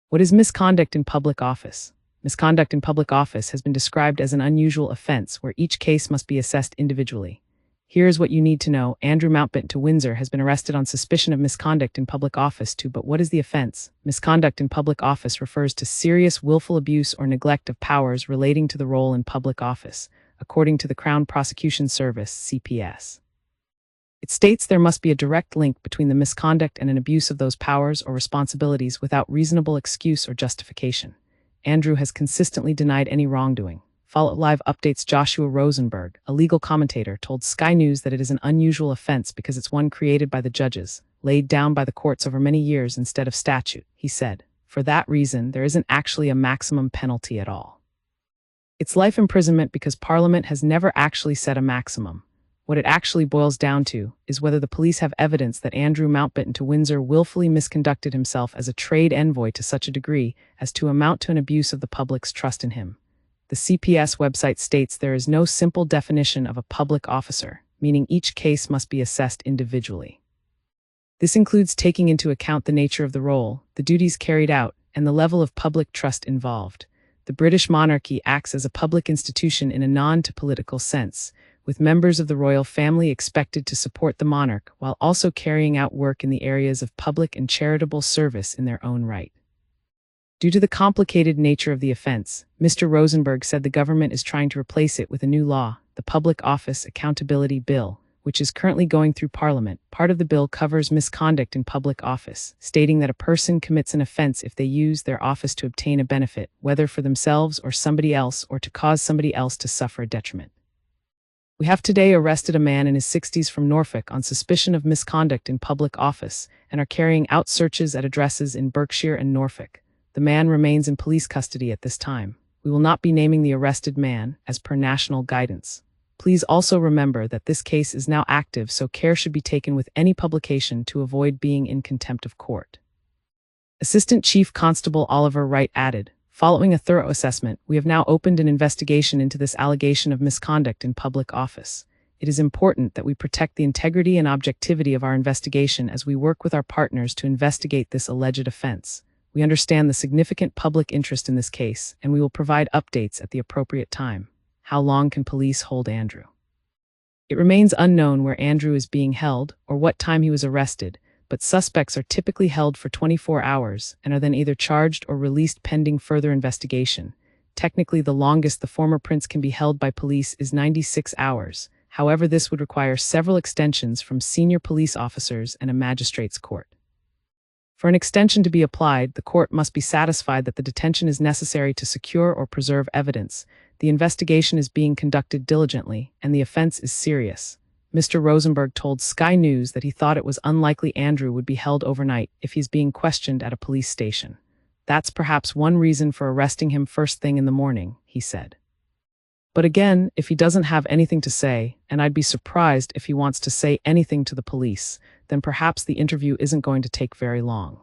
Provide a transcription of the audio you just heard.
What is misconduct in public office? Misconduct in public office has been described as an unusual offense where each case must be assessed individually. Here's what you need to know. Andrew Mountbatten to Windsor has been arrested on suspicion of misconduct in public office too. But what is the offense? Misconduct in public office refers to serious willful abuse or neglect of powers relating to the role in public office, according to the Crown Prosecution Service, CPS. It states there must be a direct link between the misconduct and an abuse of those powers or responsibilities without reasonable excuse or justification. Andrew has consistently denied any wrongdoing. Follow Live updates. Joshua Rosenberg, a legal commentator, told Sky News that it is an unusual offense because it's one created by the judges, laid down by the courts over many years instead of statute. He said, "For that reason, there isn't actually a maximum penalty at all. It's life imprisonment because Parliament has never actually set a maximum. What it actually boils down to is whether the police have evidence that Andrew Mountbatten to Windsor willfully misconducted himself as a trade envoy to such a degree as to amount to an abuse of the public's trust in him." The CPS website states there is no simple definition of a public officer, meaning each case must be assessed individually. This includes taking into account the nature of the role, the duties carried out, and the level of public trust involved. The British monarchy acts as a public institution in a non-political sense, with members of the royal family expected to support the monarch while also carrying out work in the areas of public and charitable service in their own right. Due to the complicated nature of the offense, Mr. Rosenberg said the government is trying to replace it with a new law, the Public Office Accountability Bill, which is currently going through Parliament. Part of the bill covers misconduct in public office, stating that a person commits an offense if they use their office to obtain a benefit, whether for themselves or somebody else, or to cause somebody else to suffer a detriment. We have today arrested a man in his 60s from Norfolk on suspicion of misconduct in public office and are carrying out searches at addresses in Berkshire and Norfolk. The man remains in police custody at this time. We will not be naming the arrested man, as per national guidance. Please also remember that this case is now active, so care should be taken with any publication to avoid being in contempt of court. Assistant Chief Constable Oliver Wright added, "Following a thorough assessment, we have now opened an investigation into this allegation of misconduct in public office. It is important that we protect the integrity and objectivity of our investigation as we work with our partners to investigate this alleged offense. We understand the significant public interest in this case, and we will provide updates at the appropriate time." How long can police hold Andrew? It remains unknown where Andrew is being held or what time he was arrested, but suspects are typically held for 24 hours and are then either charged or released pending further investigation. Technically, the longest the former prince can be held by police is 96 hours. However, this would require several extensions from senior police officers and a magistrate's court. For an extension to be applied, the court must be satisfied that the detention is necessary to secure or preserve evidence, the investigation is being conducted diligently, and the offense is serious. Mr. Rosenberg told Sky News that he thought it was unlikely Andrew would be held overnight if he's being questioned at a police station. That's perhaps one reason for arresting him first thing in the morning, he said. But again, if he doesn't have anything to say, and I'd be surprised if he wants to say anything to the police, then perhaps the interview isn't going to take very long.